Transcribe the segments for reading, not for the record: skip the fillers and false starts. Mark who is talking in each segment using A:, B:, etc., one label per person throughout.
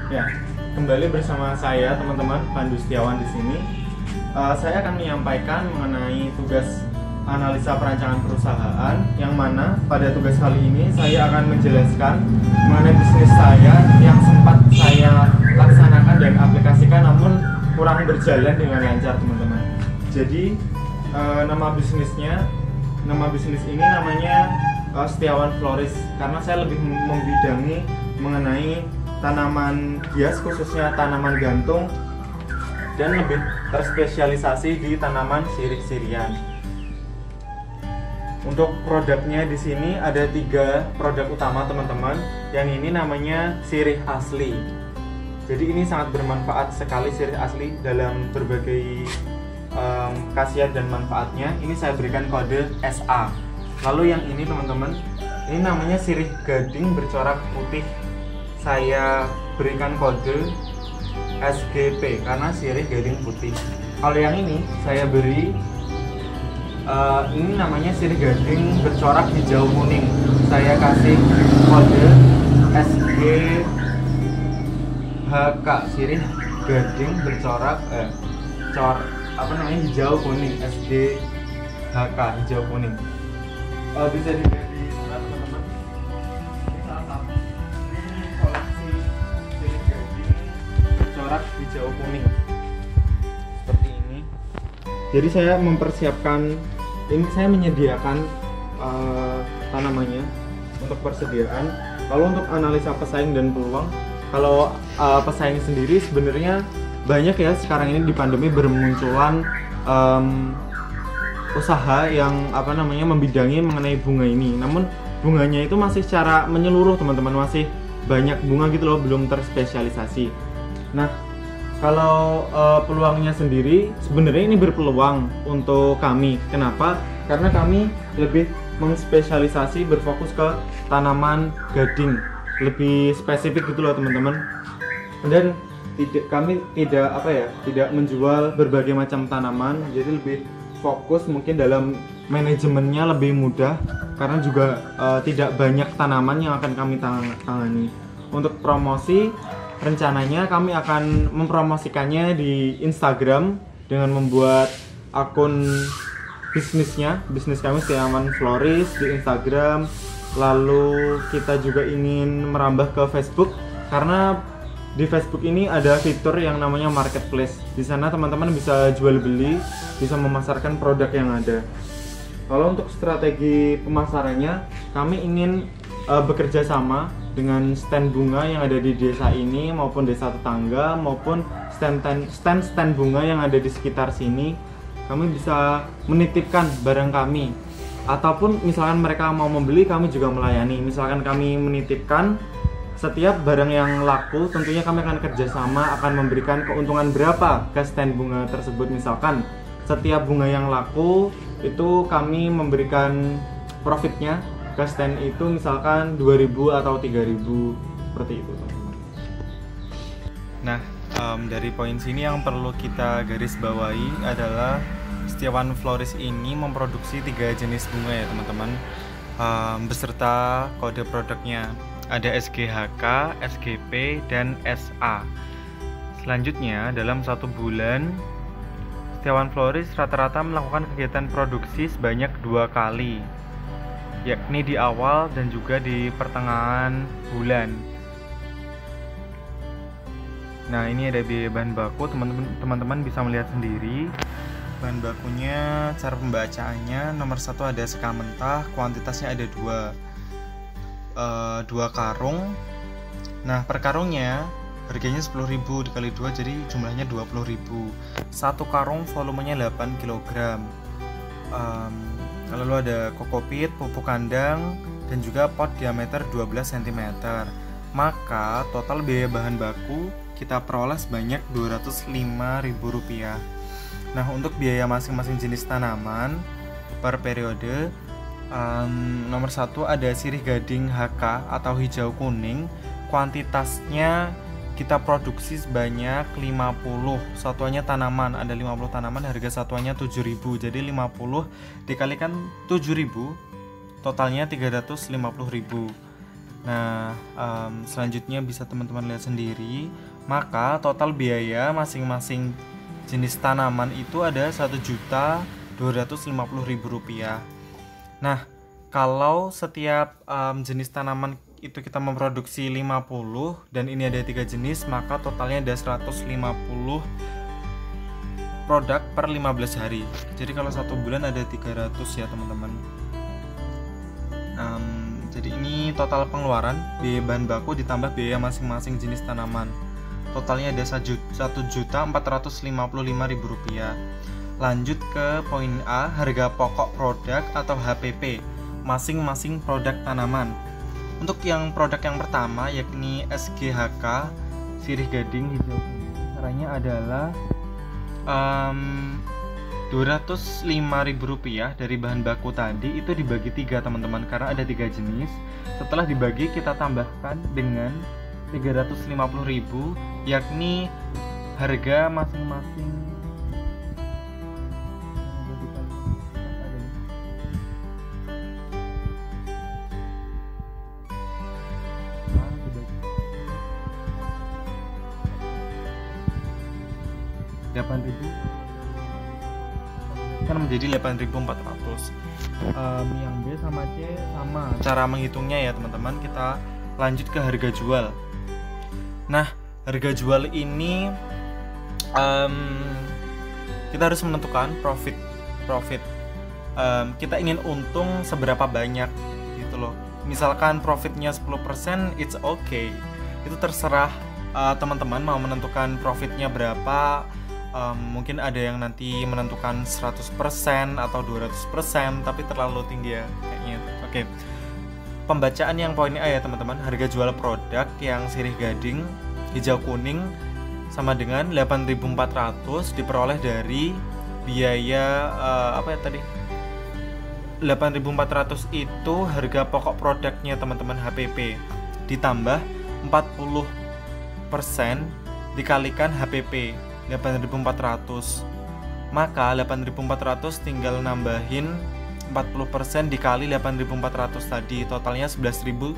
A: Ya, kembali bersama saya teman-teman Pandu Setiawan di sini. Saya akan menyampaikan mengenai tugas analisa perancangan perusahaan, yang mana pada tugas kali ini saya akan menjelaskan mengenai bisnis saya yang sempat saya laksanakan dan aplikasikan namun kurang berjalan dengan lancar, teman-teman. Jadi nama bisnis ini namanya Setiawan Florist, karena saya lebih membidangi mengenai tanaman hias, khususnya tanaman gantung, dan lebih terspesialisasi di tanaman sirih-sirihan. Untuk produknya di sini ada 3 produk utama, teman-teman. Yang ini namanya sirih asli. Jadi ini sangat bermanfaat sekali sirih asli dalam berbagai khasiat dan manfaatnya. Ini saya berikan kode SA. Lalu yang ini, teman-teman, ini namanya sirih gading bercorak putih. Saya berikan kode SGP karena sirih gading putih. Kalau yang ini saya beri ini namanya sirih gading bercorak hijau kuning. Saya kasih kode SGHK, sirih gading bercorak hijau kuning, SGHK hijau kuning. Bisa dilihat di sana, teman-teman. Ini salah satu koleksi sirih gading bercorak hijau kuning seperti ini. Jadi saya mempersiapkan ini, saya menyediakan tanamannya untuk persediaan. Kalau untuk analisa pesaing dan peluang, kalau pesaing sendiri sebenarnya banyak ya. Sekarang ini di pandemi bermunculan usaha yang membidangi mengenai bunga ini. Namun bunganya itu masih secara menyeluruh, teman-teman, masih banyak bunga gitu loh, belum terspesialisasi. Nah, kalau peluangnya sendiri sebenarnya ini berpeluang untuk kami. Kenapa? Karena kami lebih mengspesialisasi, berfokus ke tanaman gading, lebih spesifik gitu loh, teman-teman. Dan kami tidak menjual berbagai macam tanaman, jadi lebih fokus mungkin dalam manajemennya lebih mudah, karena juga tidak banyak tanaman yang akan kami tangani. Untuk promosi, rencananya kami akan mempromosikannya di Instagram dengan membuat akun bisnis kami Setiawan Florist di Instagram. Lalu kita juga ingin merambah ke Facebook, karena di Facebook ini ada fitur yang namanya marketplace. Di sana teman-teman bisa jual beli, bisa memasarkan produk yang ada. Kalau untuk strategi pemasarannya, kami ingin bekerja sama dengan stand bunga yang ada di desa ini maupun desa tetangga, maupun stand bunga yang ada di sekitar sini. Kami bisa menitipkan barang kami, ataupun misalkan mereka mau membeli, kami juga melayani. Misalkan kami menitipkan setiap barang yang laku, tentunya kami akan kerjasama, akan memberikan keuntungan berapa ke stand bunga tersebut. Misalkan setiap bunga yang laku itu kami memberikan profitnya ke stand itu misalkan 2.000 atau 3.000, seperti itu, teman-teman. Nah, dari poin sini yang perlu kita garis bawahi adalah Setiawan Florist ini memproduksi 3 jenis bunga ya, teman-teman, beserta kode produknya. Ada SGHK, SGP, dan SA. Selanjutnya, dalam 1 bulan Setiawan Florist rata-rata melakukan kegiatan produksi sebanyak 2 kali, yakni di awal dan juga di pertengahan bulan. Nah, ini ada biaya bahan baku, teman-teman bisa melihat sendiri. Bahan bakunya, cara pembacaannya, nomor 1 ada seka mentah, kuantitasnya ada 2 karung. Nah, per karungnya harganya 10.000 dikali 2, jadi jumlahnya 20.000. 1 karung volumenya 8 kg. Lalu ada kokopit, pupuk kandang, dan juga pot diameter 12 cm. Maka total biaya bahan baku kita peroleh sebanyak Rp205.000. Nah, untuk biaya masing-masing jenis tanaman per periode, nomor 1 ada sirih gading HK atau hijau kuning. Kuantitasnya kita produksi sebanyak 50 satuannya tanaman, ada 50 tanaman, harga satuannya 7.000. Jadi 50 dikalikan 7.000, totalnya 350.000. Nah, selanjutnya bisa teman-teman lihat sendiri. Maka total biaya masing-masing jenis tanaman itu ada Rp1.250.000. Nah, kalau setiap jenis tanaman itu kita memproduksi 50 dan ini ada 3 jenis, maka totalnya ada 150 produk per 15 hari. Jadi kalau 1 bulan ada 300 ya teman-teman. Jadi ini total pengeluaran biaya bahan baku ditambah biaya masing-masing jenis tanaman. Totalnya ada Rp1.455.000. Lanjut ke poin A, harga pokok produk atau HPP masing-masing produk tanaman. Untuk yang produk yang pertama yakni SGHK sirih gading hijau kuning, caranya adalah Rp205.000 dari bahan baku tadi itu dibagi 3 teman-teman, karena ada 3 jenis. Setelah dibagi kita tambahkan dengan Rp350.000, yakni harga masing-masing kan menjadi 8.400. Yang B sama C sama cara menghitungnya ya teman-teman. Kita lanjut ke harga jual. Nah, harga jual ini kita harus menentukan profit. Kita ingin untung seberapa banyak gitu loh. Misalkan profitnya 10%, it's okay. Itu terserah teman-teman mau menentukan profitnya berapa. Mungkin ada yang nanti menentukan 100% atau 200%, tapi terlalu tinggi ya kayaknya. Oke. Pembacaan yang poin A ya teman-teman. Harga jual produk yang sirih gading hijau kuning sama dengan 8.400 diperoleh dari biaya 8.400 itu harga pokok produknya teman-teman, HPP, ditambah 40% dikalikan HPP 8.400. Maka 8.400 tinggal nambahin 40% dikali 8.400 tadi, totalnya 11.760.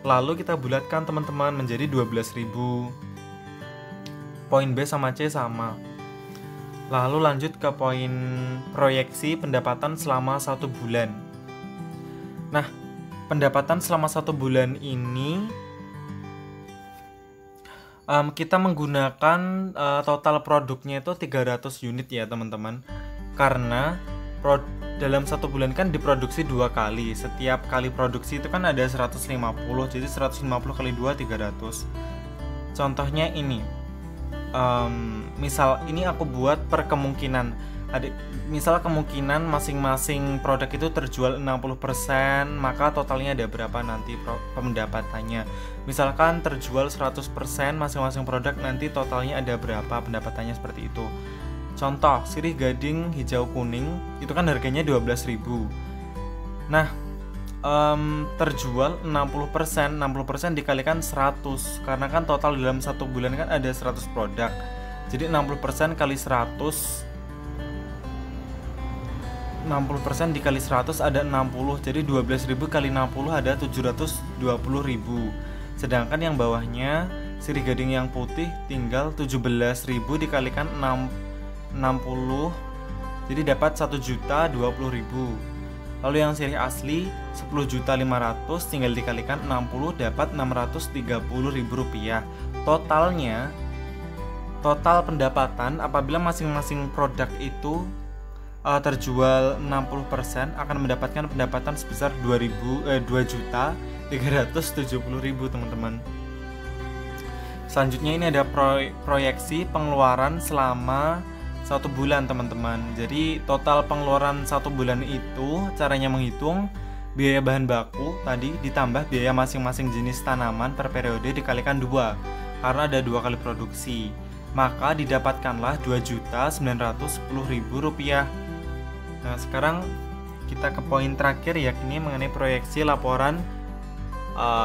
A: Lalu kita bulatkan teman-teman menjadi 12.000. Poin B sama C sama. Lalu lanjut ke poin proyeksi pendapatan selama 1 bulan. Nah, pendapatan selama 1 bulan ini kita menggunakan total produknya itu 300 unit ya teman-teman. Karena dalam 1 bulan kan diproduksi 2 kali. Setiap kali produksi itu kan ada 150. Jadi 150 kali 2 300. Contohnya ini. Misal ini aku buat per kemungkinan. Misal kemungkinan masing-masing produk itu terjual 60%, maka totalnya ada berapa nanti pendapatannya. Misalkan terjual 100% masing-masing produk, nanti totalnya ada berapa pendapatannya, seperti itu. Contoh, sirih gading hijau kuning itu kan harganya 12.000. Nah, terjual 60% dikalikan 100, karena kan total dalam 1 bulan kan ada 100 produk. Jadi 60% kali 100, 60% dikali 100 ada 60. Jadi 12.000 kali 60 ada 720.000. Sedangkan yang bawahnya sirih gading yang putih tinggal 17.000 dikalikan 60. Jadi dapat 1.020.000. Lalu yang sirih asli 10.500.000 tinggal dikalikan 60 dapat 630.000 rupiah. Total pendapatan apabila masing-masing produk itu terjual 60% akan mendapatkan pendapatan sebesar 2.370.000 teman-teman. Selanjutnya ini ada proyeksi pengeluaran selama 1 bulan teman-teman. Jadi total pengeluaran 1 bulan itu caranya menghitung biaya bahan baku tadi ditambah biaya masing-masing jenis tanaman per periode dikalikan 2, karena ada 2 kali produksi. Maka didapatkanlah Rp2.910.000. Nah, sekarang kita ke poin terakhir, yakni mengenai proyeksi laporan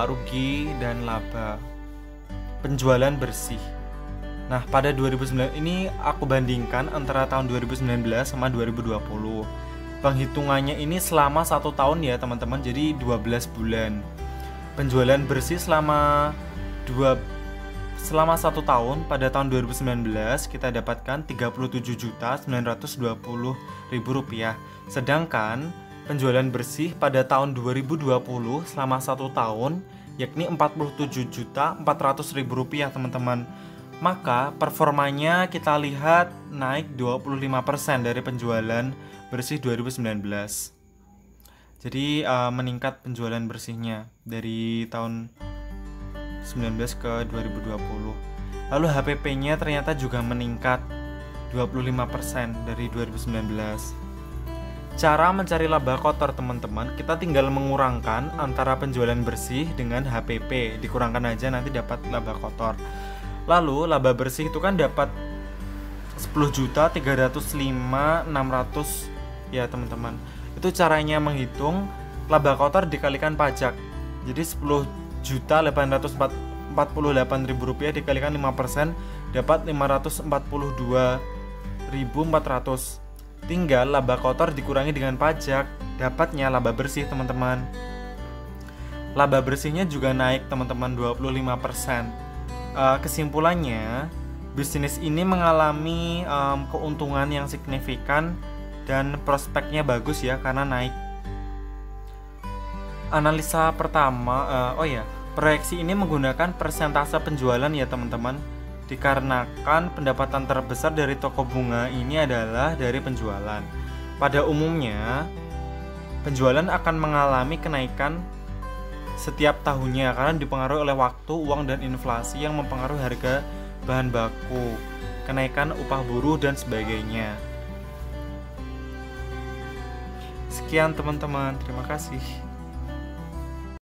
A: rugi dan laba penjualan bersih. Nah, pada 2009 ini aku bandingkan antara tahun 2019 sama 2020. penghitungannya ini selama 1 tahun ya teman-teman, jadi 12 bulan. Penjualan bersih selama 1 tahun pada tahun 2019 kita dapatkan Rp37.920.000. Sedangkan penjualan bersih pada tahun 2020 selama 1 tahun yakni Rp47.400.000 teman-teman. Maka performanya kita lihat naik 25% dari penjualan bersih 2019. Jadi meningkat penjualan bersihnya dari tahun 19 ke 2020. Lalu HPP-nya ternyata juga meningkat 25% dari 2019. Cara mencari laba kotor teman-teman, kita tinggal mengurangkan antara penjualan bersih dengan HPP. Dikurangkan aja nanti dapat laba kotor. Lalu laba bersih itu kan dapat 10.305.600 ya teman-teman. Itu caranya menghitung laba kotor dikalikan pajak. Jadi Rp10.848.000 dikalikan 5% dapat Rp542.400. Tinggal laba kotor dikurangi dengan pajak, dapatnya laba bersih teman-teman. Laba bersihnya juga naik teman-teman 25%. Kesimpulannya, bisnis ini mengalami keuntungan yang signifikan dan prospeknya bagus ya karena naik. Analisa pertama, proyeksi ini menggunakan persentase penjualan ya teman-teman. Dikarenakan pendapatan terbesar dari toko bunga ini adalah dari penjualan. Pada umumnya, penjualan akan mengalami kenaikan setiap tahunnya karena dipengaruhi oleh waktu, uang, dan inflasi yang mempengaruhi harga bahan baku, kenaikan upah buruh, dan sebagainya. Sekian teman-teman, terima kasih.